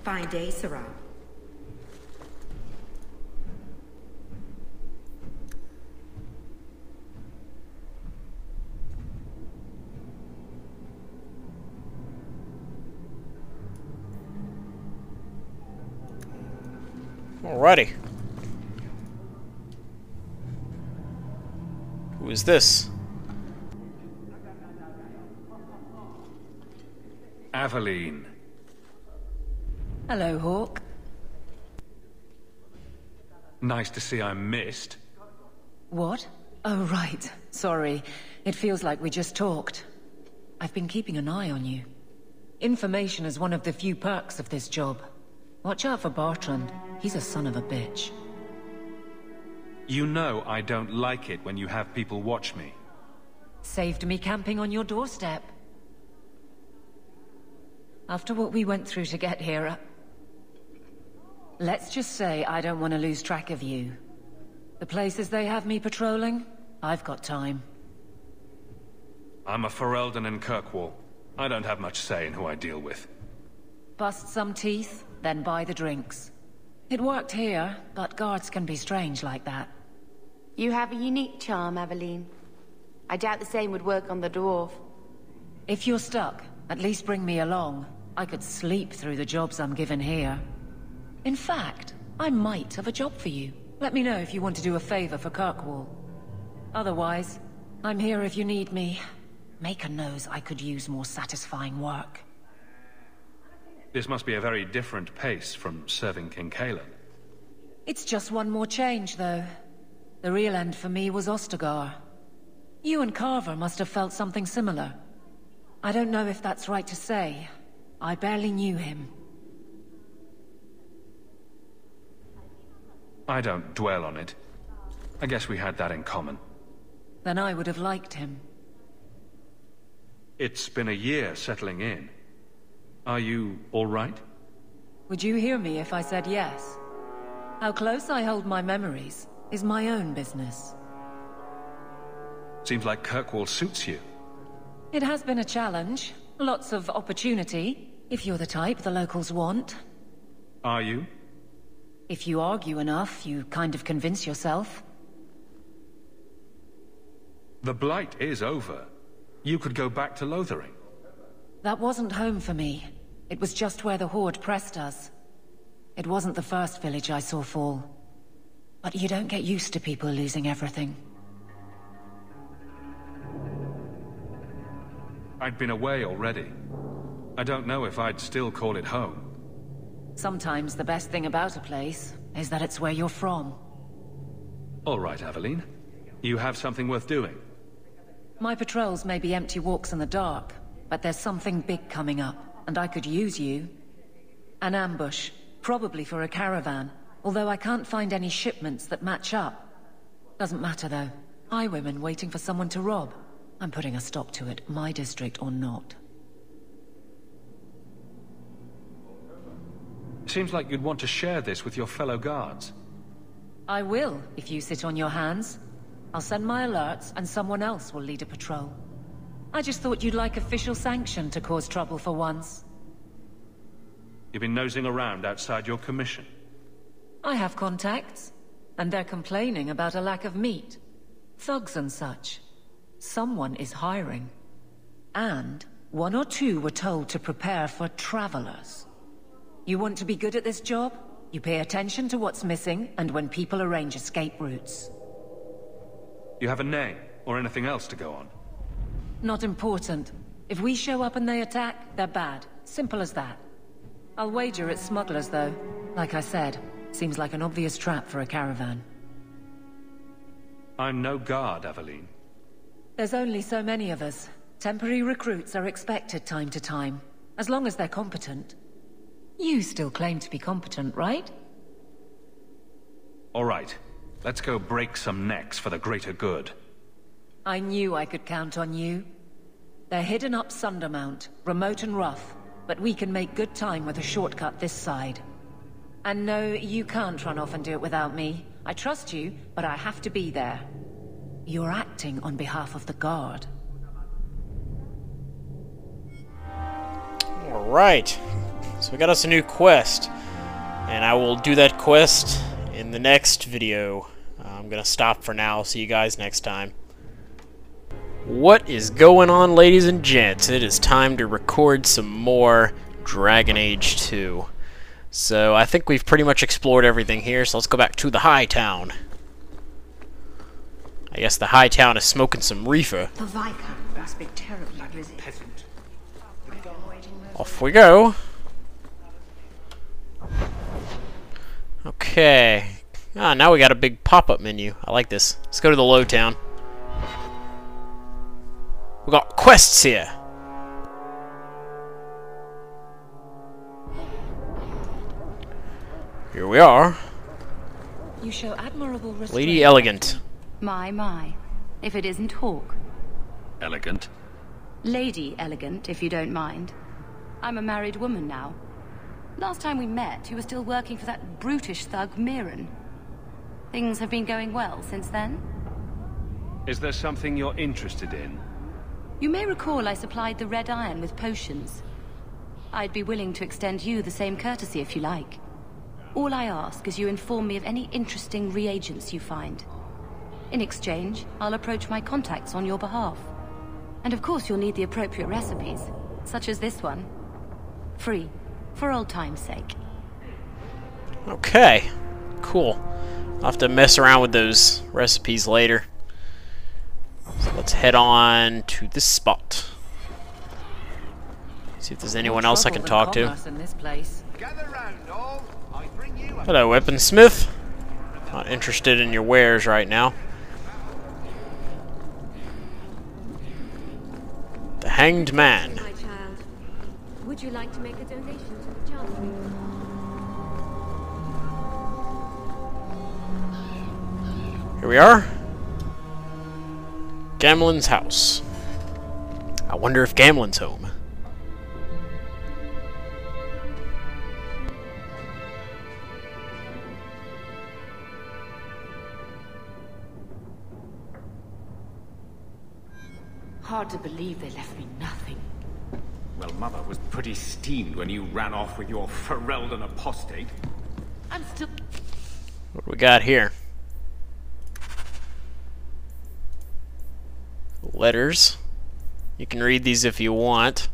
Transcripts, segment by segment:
Fine day, Sarah. Alrighty. Who is this? Aveline. Hello, Hawk. Nice to see I'm missed. What? Oh, right. Sorry. It feels like we just talked. I've been keeping an eye on you. Information is one of the few perks of this job. Watch out for Bartrand. He's a son of a bitch. You know I don't like it when you have people watch me. Saved me camping on your doorstep. After what we went through to get here, let's just say I don't want to lose track of you. The places they have me patrolling, I've got time. I'm a Ferelden in Kirkwall. I don't have much say in who I deal with. Bust some teeth, then buy the drinks. It worked here, but guards can be strange like that. You have a unique charm, Aveline. I doubt the same would work on the dwarf. If you're stuck, at least bring me along. I could sleep through the jobs I'm given here. In fact, I might have a job for you. Let me know if you want to do a favor for Kirkwall. Otherwise, I'm here if you need me. Maker knows I could use more satisfying work. This must be a very different pace from serving King Cailan. It's just one more change, though. The real end for me was Ostagar. You and Carver must have felt something similar. I don't know if that's right to say. I barely knew him. I don't dwell on it. I guess we had that in common. Then I would have liked him. It's been a year settling in. Are you all right? Would you hear me if I said yes? How close I hold my memories is my own business. Seems like Kirkwall suits you. It has been a challenge. Lots of opportunity, if you're the type the locals want. Are you? If you argue enough, you kind of convince yourself. The Blight is over. You could go back to Lothering. That wasn't home for me. It was just where the Horde pressed us. It wasn't the first village I saw fall. But you don't get used to people losing everything. I'd been away already. I don't know if I'd still call it home. Sometimes the best thing about a place is that it's where you're from. All right, Aveline. You have something worth doing. My patrols may be empty walks in the dark, but there's something big coming up, and I could use you. An ambush, probably for a caravan, although I can't find any shipments that match up. Doesn't matter though. Highwaymen waiting for someone to rob. I'm putting a stop to it, my district or not. Seems like you'd want to share this with your fellow guards. I will, if you sit on your hands. I'll send my alerts, and someone else will lead a patrol. I just thought you'd like official sanction to cause trouble for once. You've been nosing around outside your commission. I have contacts, and they're complaining about a lack of meat. Thugs and such. Someone is hiring. And one or two were told to prepare for travelers. You want to be good at this job? You pay attention to what's missing, and when people arrange escape routes. You have a name, or anything else to go on? Not important. If we show up and they attack, they're bad. Simple as that. I'll wager it's smugglers, though. Like I said, seems like an obvious trap for a caravan. I'm no guard, Aveline. There's only so many of us. Temporary recruits are expected time to time, as long as they're competent. You still claim to be competent, right? All right. Let's go break some necks for the greater good. I knew I could count on you. They're hidden up Sundermount, remote and rough, but we can make good time with a shortcut this side. And no, you can't run off and do it without me. I trust you, but I have to be there. You're acting on behalf of the Guard. Alright. So we got us a new quest, and I will do that quest in the next video. I'm gonna stop for now. See you guys next time. What is going on, ladies and gents? It is time to record some more Dragon Age 2. So I think we've pretty much explored everything here, so let's go back to the High Town. I guess the High Town is smoking some reefer. The Viscount must be terribly busy. Peasant. Off we go. Okay. Ah, now we got a big pop-up menu. I like this. Let's go to the Low Town. We got quests here. Here we are. You show admirable restraint. Lady Elegant. My. If it isn't Hawk. Elegant. Lady Elegant, if you don't mind. I'm a married woman now. Last time we met, you were still working for that brutish thug, Mirren. Things have been going well since then? Is there something you're interested in? You may recall I supplied the Red Iron with potions. I'd be willing to extend you the same courtesy if you like. All I ask is you inform me of any interesting reagents you find. In exchange, I'll approach my contacts on your behalf. And of course you'll need the appropriate recipes, such as this one. Free, for old time's sake. Okay, cool. I'll have to mess around with those recipes later. So let's head on to this spot. See if there's anyone else I can talk to. In this place. Hello, weaponsmith. Not interested in your wares right now. The Hanged Man. My child, would you like to make a donation to the charity? Here we are. Gamlen's house. I wonder if Gamlen's home. Hard to believe they left me nothing. Well, Mother was pretty steamed when you ran off with your Ferelden apostate. I'm still... What do we got here? Letters. You can read these if you want.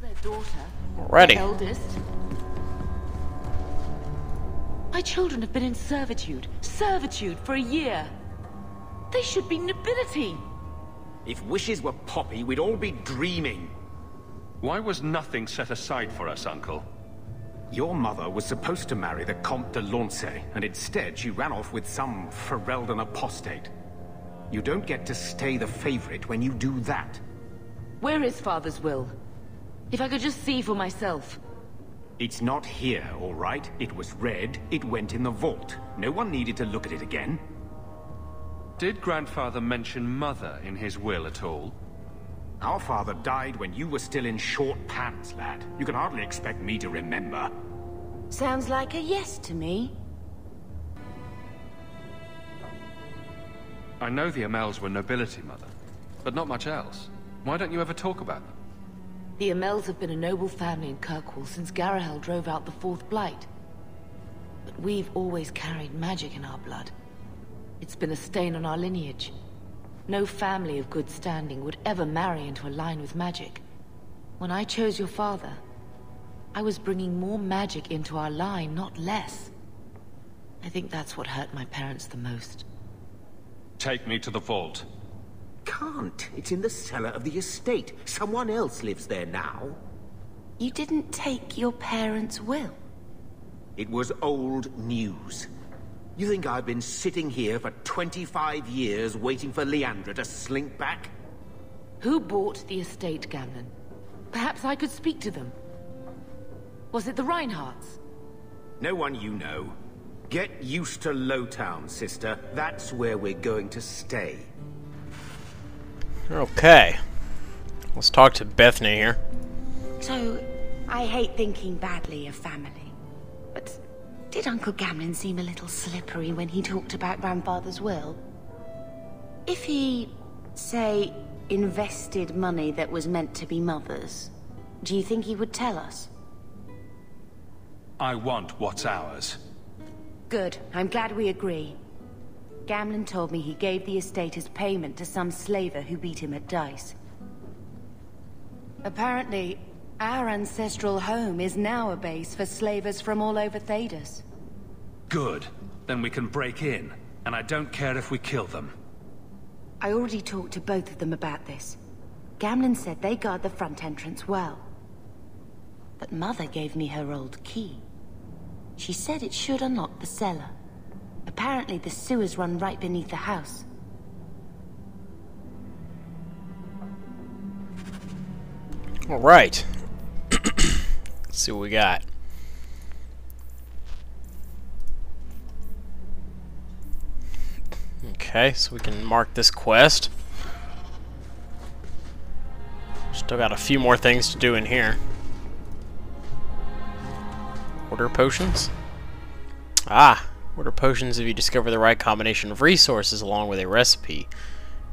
Their daughter. Alrighty. The eldest. My children have been in servitude for a year. They should be nobility. If wishes were poppy, we'd all be dreaming. Why was nothing set aside for us, Uncle? Your mother was supposed to marry the Comte de Launcey, and instead she ran off with some Ferelden apostate. You don't get to stay the favorite when you do that. Where is Father's will? If I could just see for myself. It's not here, all right? It was read, it went in the vault. No one needed to look at it again. Did Grandfather mention Mother in his will at all? Our father died when you were still in short pants, lad. You can hardly expect me to remember. Sounds like a yes to me. I know the Amels were nobility, Mother, but not much else. Why don't you ever talk about them? The Amels have been a noble family in Kirkwall since Garahel drove out the Fourth Blight. But we've always carried magic in our blood. It's been a stain on our lineage. No family of good standing would ever marry into a line with magic. When I chose your father, I was bringing more magic into our line, not less. I think that's what hurt my parents the most. Take me to the vault. Can't. It's in the cellar of the estate. Someone else lives there now. You didn't take your parents' will? It was old news. You think I've been sitting here for 25 years waiting for Leandra to slink back? Who bought the estate, Gamlen? Perhaps I could speak to them. Was it the Reinhardts? No one you know. Get used to Lowtown, sister. That's where we're going to stay. Okay. Let's talk to Bethany here. So, I hate thinking badly of family, but did Uncle Gamlin seem a little slippery when he talked about Grandfather's will? If he, say, invested money that was meant to be Mother's, do you think he would tell us? I want what's ours. Good. I'm glad we agree. Gamlin told me he gave the estate as payment to some slaver who beat him at dice. Apparently, our ancestral home is now a base for slavers from all over Thedas. Good. Then we can break in, and I don't care if we kill them. I already talked to both of them about this. Gamlin said they guard the front entrance well. But Mother gave me her old key. She said it should unlock the cellar. Apparently the sewers run right beneath the house. Alright. Let's see what we got. Okay, so we can mark this quest. Still got a few more things to do in here. Order potions? Ah! Order potions if you discover the right combination of resources along with a recipe.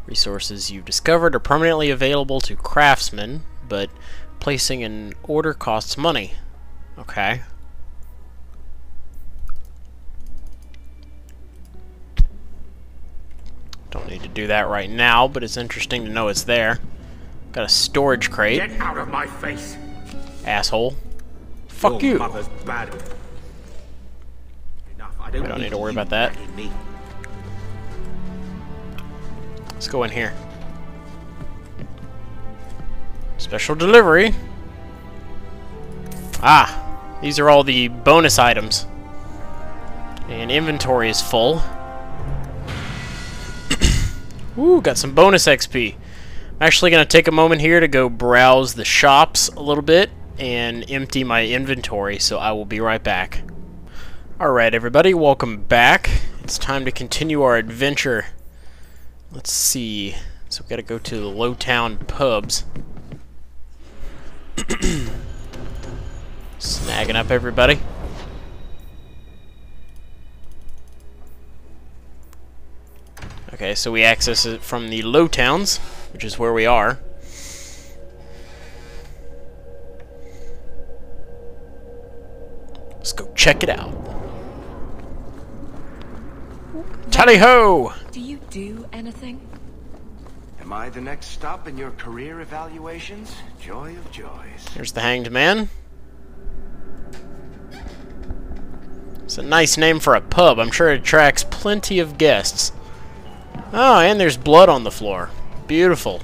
Resources you've discovered are permanently available to craftsmen, but placing an order costs money. Okay. Don't need to do that right now, but it's interesting to know it's there. Got a storage crate. Get out of my face! Asshole. Fuck Your you. mother's bad. Enough. I We don't need to worry about that. Me. Let's go in here. Special delivery. Ah, these are all the bonus items. And inventory is full. Ooh, got some bonus XP. I'm actually going to take a moment here to go browse the shops a little bit and empty my inventory, so I will be right back. Alright everybody, welcome back. It's time to continue our adventure. Let's see. So we gotta go to the Lowtown pubs. Snagging up everybody. Okay, so we access it from the Lowtowns, which is where we are. Let's go check it out. Tally-ho! Do you do anything? Am I the next stop in your career evaluations? Joy of joys. Here's the Hanged Man. It's a nice name for a pub. I'm sure it attracts plenty of guests. Oh, and there's blood on the floor. Beautiful.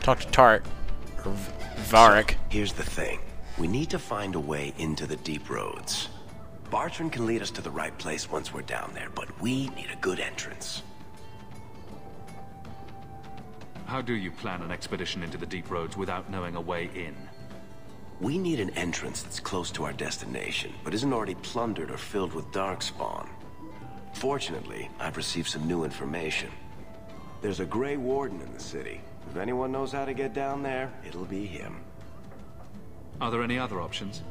Talk to Tark. Or Varric. So, here's the thing. We need to find a way into the deep roads. Bartrand can lead us to the right place once we're down there, but we need a good entrance. How do you plan an expedition into the deep roads without knowing a way in? We need an entrance that's close to our destination, but isn't already plundered or filled with darkspawn. Fortunately, I've received some new information. There's a Grey Warden in the city. If anyone knows how to get down there, it'll be him. Are there any other options?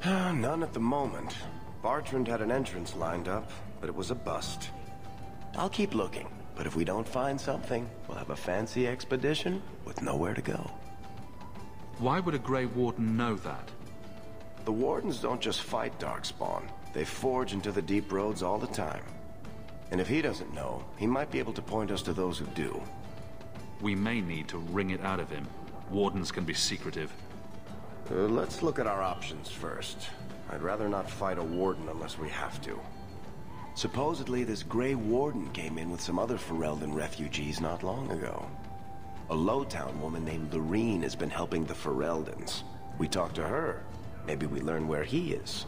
None at the moment. Bartrand had an entrance lined up, but it was a bust. I'll keep looking, but if we don't find something, we'll have a fancy expedition with nowhere to go. Why would a Grey Warden know that? The Wardens don't just fight Darkspawn. They forge into the deep roads all the time. And if he doesn't know, he might be able to point us to those who do. We may need to wring it out of him. Wardens can be secretive. Let's look at our options first. I'd rather not fight a Warden unless we have to. Supposedly, this Grey Warden came in with some other Ferelden refugees not long ago. A Lowtown woman named Lorene has been helping the Fereldans. We talked to her. Maybe we learn where he is.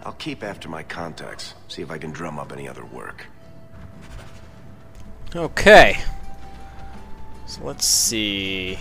I'll keep after my contacts, see if I can drum up any other work. Okay. So let's see.